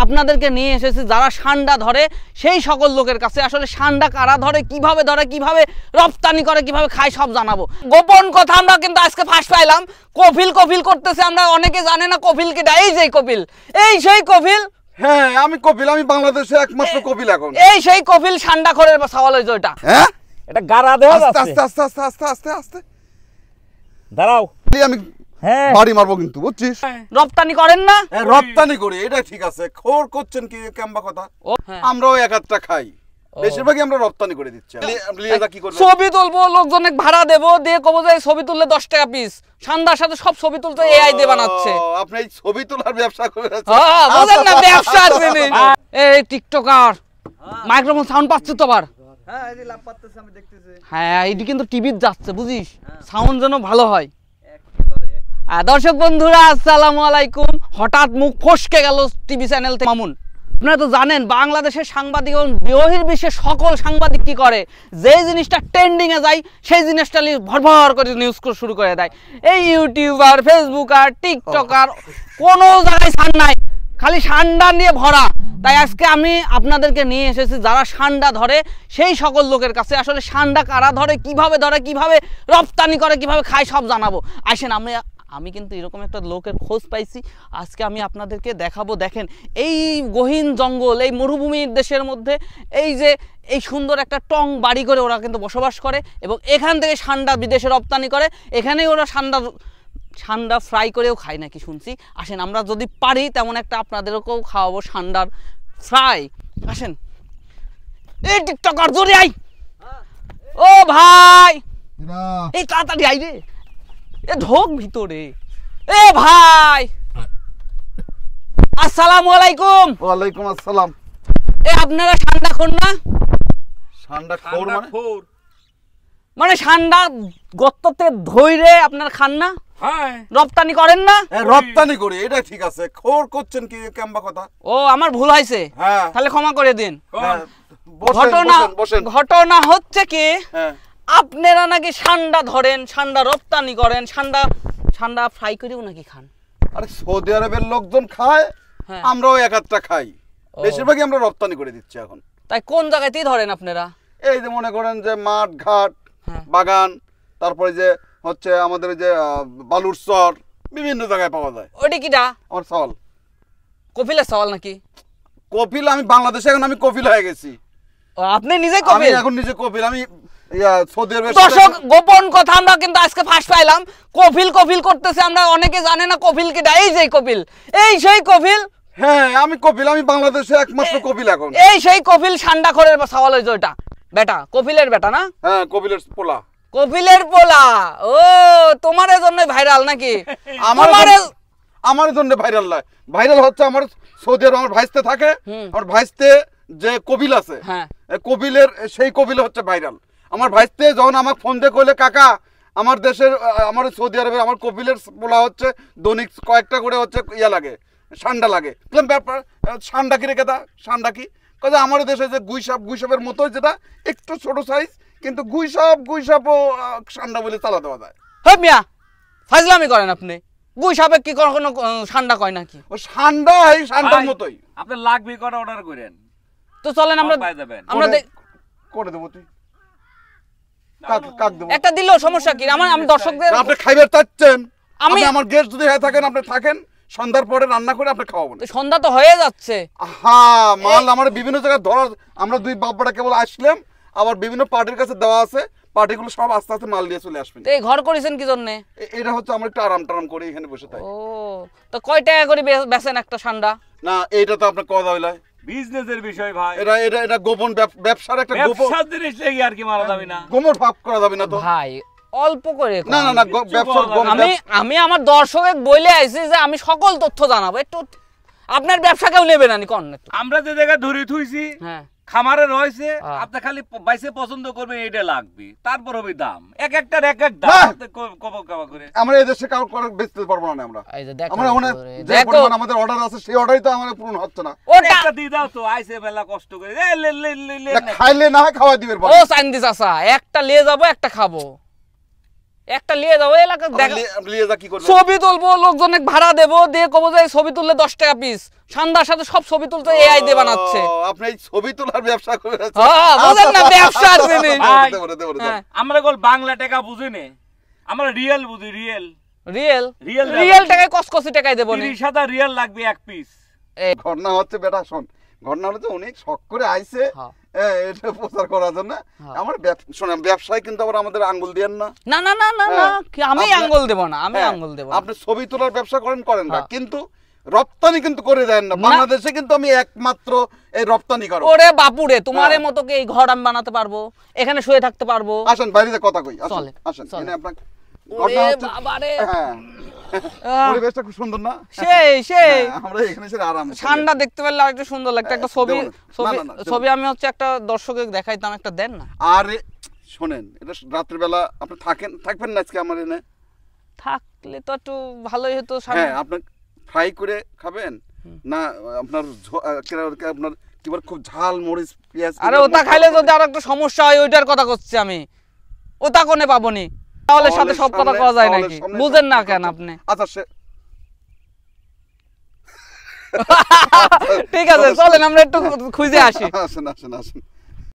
আপনাদেরকে নিয়ে এসেছি যারা ষান্ডা ধরে সেই সকল লোকের কাছে। আসলে ষান্ডা কারা ধরে, কিভাবে রপ্তানি করে, কিভাবে খায় সব জানাবো। গোপন কথা আমরা কিন্তু আজকে ফাঁস পাইলাম। কপিল করতেছে, আমরা অনেকে জানে না কপিল কি। এই যে কপিল, এই সেই কপিল। হ্যাঁ আমি কপিল, আমি বাংলাদেশে একমাত্র কপিল এখন। এই সেই কপিল ষান্ডা খোরের সওয়াল হইছে ওটা। হ্যাঁ এটা গাড়া দেওয়া যাচ্ছে। আস্তে দাঁড়াও, আমি হ্যাঁ বাড়ি মারবো কিন্তু, বুঝছিস? রপ্তানি করেন না? রপ্তানি করি, এটা ঠিক আছে। খোর করছেন কি কেমবা কথা? আমরাও এক আধটা খাই, বেশিরভাগই আমরা রপ্তানি করে দিচ্ছি। কি করব? ছবি তুলবো, লোকজনে ভাড়া দেবো, দিয়ে কবো যে ছবি তুললে 10 টাকা পিস। ষান্ডার সাথে সব ছবি তুলতে এআই দিয়ে বানাচ্ছে। আপনি এই ছবি তোলার ব্যবসা করে আছেন? হ্যাঁ বুঝেন না, ব্যবসার জিনিস। এই টিকটকার মাইক্রোফোন সাউন্ড পাচ্ছে তো আবার। হ্যাঁ এই যে লাভ পাচ্ছে আমি দেখতেছি। হ্যাঁ এইটি কিন্তু টিভিতে যাচ্ছে, বুঝিস? সাউন্ড যেন ভালো হয়। দর্শক বন্ধুরা আসসালামু আলাইকুম। হঠাৎ মুখ ফসকে গেল টিভি চ্যানেল থেকে মামুন। আপনারা তো জানেন বাংলাদেশের সাংবাদিক এবং বহির্বিশ্বের সকল সাংবাদিক কি করে, যেই জিনিসটা ট্রেন্ডিংয়ে যায় সেই জিনিসটা ভরভর করে নিউজ শুরু করে দেয়। এই ইউটিউবার, ফেসবুকার, টিকটকার কোনো জায়গায় ছাড় নাই, খালি ষান্ডা নিয়ে ভরা। তাই আজকে আমি আপনাদেরকে নিয়ে এসেছি যারা ষান্ডা ধরে সেই সকল লোকের কাছে। আসলে ষান্ডা কারা ধরে, কিভাবে রপ্তানি করে, কিভাবে খায় সব জানাবো। আসেন আমি কিন্তু এরকম একটা লোকের খোঁজ পাইছি, আজকে আমি আপনাদেরকে দেখাবো। দেখেন এই গহীন জঙ্গল, এই মরুভূমির দেশের মধ্যে এই যে এই সুন্দর একটা টং বাড়ি করে ওরা কিন্তু বসবাস করে এবং এখান থেকে ষান্ডা বিদেশে রপ্তানি করে। এখানেই ওরা ষান্ডা ফ্রাই করেও খায় নাকি শুনছি। আসেন আমরা যদি পারি তেমন একটা আপনাদেরকেও খাওয়াবো ষান্ডার ফ্রাই। আসেন এই টিকটকার জোরে আই। ও ভাই এই তাড়াতাড়ি আই রে, এ ঢোক ভিতরে। এ ভাই আসসালামু আলাইকুম। ওয়ালাইকুম আসসালাম। এ আপনারা ষান্ডা খোর না? ষান্ডা খোর মানে ষান্ডা গর্ততে ধইরে আপনারা খান না? হ্যাঁ রপ্তানি করেন না? রপ্তানি করি, এটা ঠিক আছে। খোর করছেন কি কেমবা কথা? ও আমার ভুল হয়েছে, হ্যাঁ তাহলে ক্ষমা করে দিন। বসেন। ঘটনা হচ্ছে কি, হ্যাঁ আপনারা নাকি ষান্ডা ধরেন, ষান্ডা রপ্তানি করেন, ষান্ডা ফ্রাই করেও নাকি খান। আরে সৌদি আরবের লোকজন খায়, হ্যাঁ। আমরাও এক আধটা খাই, বেশিরভাগই আমরা রপ্তানি করে দিচ্ছি এখন। তাই কোন জায়গাতেই ধরেন আপনারা? এই যে মনে করেন যে মাঠ ঘাট, বাগান, তারপরে যে হচ্ছে আমাদের যে বালুর চর, বিভিন্ন জায়গায় পাওয়া যায়। ওইটা কিটা? আমার সওয়াল কপিলের সওয়াল নাকি? কপিল, আমি বাংলাদেশে এখন আমি কপিল হয়ে গেছি। আপনি নিজে আমি কপিল? এখন নিজে কপিল। আমি সৌদি আরবের দর্শক গোপন কথা আমরা কিন্তু আজকে ফাঁস পাইলাম। কপিল করতেছে, আমরা অনেকে জানে না কপিল কিটা। এই যে কপিল, এই সেই কপিল। হ্যাঁ আমি কপিল, আমি বাংলাদেশে একমাত্র কপিল এখন। এই সেই কপিল ষান্ডা খোরের সওয়াল হইছে ওটা। বেটা কপিলের বেটা না? হ্যাঁ কপিলের পোলা। কপিলের পোলা। ও তোমার জন্য ভাইরাল নাকি? আমার জন্য ভাইরাল হচ্ছে আমার সৌদি আরব। আমার ভাইস্তে থাকে, আমার ভাইস্তে যে কপিল আছে, কপিলের সেই কপিল হচ্ছে ভাইরাল। আমার ভাইস্তে যখন আমাকে ফোন দিয়ে কইলে কাকা আমার দেশের, আমার সৌদি আরবের আমার কপিলের পোলা হচ্ছে দৈনিক কয়েকটা করে হচ্ছে লাগে, ষান্ডা লাগে। ব্যাপার ষান্ডা কি রেখে দা, ষান্ডা কি কথা? আমার দেশে যে গুইসাপের মতো যেটা একটু ছোট সাইজ, কিন্তু গুইসাপও ষান্ডা বলে চালা দেওয়া যায়। হ্যাঁ মিয়া ফাজলামি করেন আপনি। গুইসাপে কি কোনো ষান্ডা কয় নাকি? ও ষান্ডা এই ষান্ডার মতোই। আপনি লাগবে কটা অর্ডার করেন তো চলেন আমরা করে দেবো। তুই কাক দেবো একটা দিলেও সমস্যা কি? আমি দর্শকদের, আপনি খাইবার চাচ্ছেন, আমি আমার গেস্ট যদি হয়ে থাকেন, আপনি থাকেন, সন্ধ্যার পরে রান্না করে আপনি খাওয়াবো। সন্ধ্যা তো হয়ে যাচ্ছে। হ্যাঁ মাল আমার বিভিন্ন জায়গায় ধরা, আমরা দুই বাপটা কেবল আসলাম, আবার বিভিন্ন পার্টির কাছে দেওয়া আছে, পার্টিগুলো সব আস্তে আস্তে মাল দিয়ে চলে আসবেন। এই ঘর করেছেন কি জন্য? এটা হচ্ছে আমরা একটু আরাম করে এখানে বসে থাকি। ও তো কয় টাকা করে বেচেন একটা ষান্ডা? না এইটা তো আপনার কথা হইলো বিজনেসের বিষয় ভাই। এটা গোপন ব্যবসার একটা গোপন জিনিস লাগি আর কি মারা যাবে না, গোমর ভাব করা যাবে না তো ভাই। অল্প করে না ব্যবসার আমি আমার দর্শক বলে আইছি যে আমি সকল তথ্য জানাবো। একটু আপনার ব্যবসা কেউ নেবে না কোন? আমরা যে জায়গা ধরে থুইছি, হ্যাঁ খামারে রয়েছে, আপনি খালি বাইসে পছন্দ করবেন, এইটা লাগবে, তারপর হবে দাম। এক একটার এক এক দাম করে। আমরা এই দেশে কাউ করে বেচতে পারবো না। আমরা যে পরিমাণ আমাদের অর্ডার আছে সেই অর্ডারই তো আমাদের পূরণ হচ্ছে না। একটা দিয়ে দাও তো, আইছে বেলা কষ্ট করে খাইলে না খাওয়া দিবেন। ও চাইন্দিস আসা, একটা নিয়ে যাবো একটা খাবো। একটা নিয়ে যাবো এলাকা দেখা নিয়ে যা কি করবে? ছবি তুলবো, লোকজনে ভাড়া দেবো, দিয়ে কবো যে ছবি তুললে 10 টাকা পিস। সান্দার সাথে সব ছবি তুলতে এআই দিয়ে বানাচ্ছে। ও, আপনি এই ছবি তোলার ব্যবসা করে আছেন। হ্যাঁ, বুঝেন না ব্যবসা আছে নি। ভাই, দেবো। হ্যাঁ। আমরা কল বাংলা টাকা বুঝি নে, আমরা রিয়েল বুঝি, রিয়েল রিয়েল রিয়েল রিয়েল টাকায় কসকসি টাকায় দেবো নি। 30,000 রিয়েল লাগবে এক পিস। ঘটনা হচ্ছে বেটা শোন, ঘটনা হচ্ছে অনেক শখ করে আইছে হ্যাঁ। এটা প্রচার করার জন্য। আমার শোন, ব্যবসায় কিন্তু আবার আমাদের আঙ্গুল দিয়েন না। না না না না না, হ্যাঁ। কি আমি আপনি- আঙ্গুল দেব না, আমি হ্যাঁ, আঙ্গুল দেব না। আপনি ছবি তোলার ব্যবসা করেন না, হ্যাঁ। কিন্তু রপ্তানি কিন্তু করে দেন না। বাংলাদেশে কিন্তু আমি একমাত্র এই রপ্তানি করো। ওরে বাপুরে, তোমার হ্যাঁ। মতো কি এই ঘর আমি বানাতে পারবো, এখানে শুয়ে থাকতে পারবো? আসেন বাইরে কথা কই, আসেন চলে, আসেন। চলে। এনে আপনার ওরে ঘটনা হচ্ছে, বাবারে, হ্যাঁ, আহ, পরিবেশটা খুব সুন্দর না? সেই হ্যাঁ, আমরা এখানে এসে আরাম করি। ঠান্ডা দেখতে পেলে আর একটু সুন্দর লাগতো। একটা ছবি দেবো না। ছবি না, না, দেবো ছবি আমি হচ্ছে একটা দর্শকে দেখাইতাম, একটা দেন না। আরে শোনেন, এটা রাত্রে বেলা আপনি থাকবেন না আজকে আমার এনে? থাকলে তো একটু ভালোই হতো। সামনে- হ্যাঁ, আপনি ফ্রাই করে খাবেন না আপনার আপনার কি বলে খুব ঝাল মরিচ পেঁয়াজ? আরে ওটা খাইলে যদি আর একটা সমস্যা হয়, ওইটার কথা করছি আমি। ওটা কোনে পাবনি, তাহলে সাথে সব কথা কওয়া যায় নাকি? বুঝেন না কেন আপনি? আচ্ছা সে ঠিক আছে, চলেন আমরা একটু খুঁজে আসি। আসেন আসেন আসেন।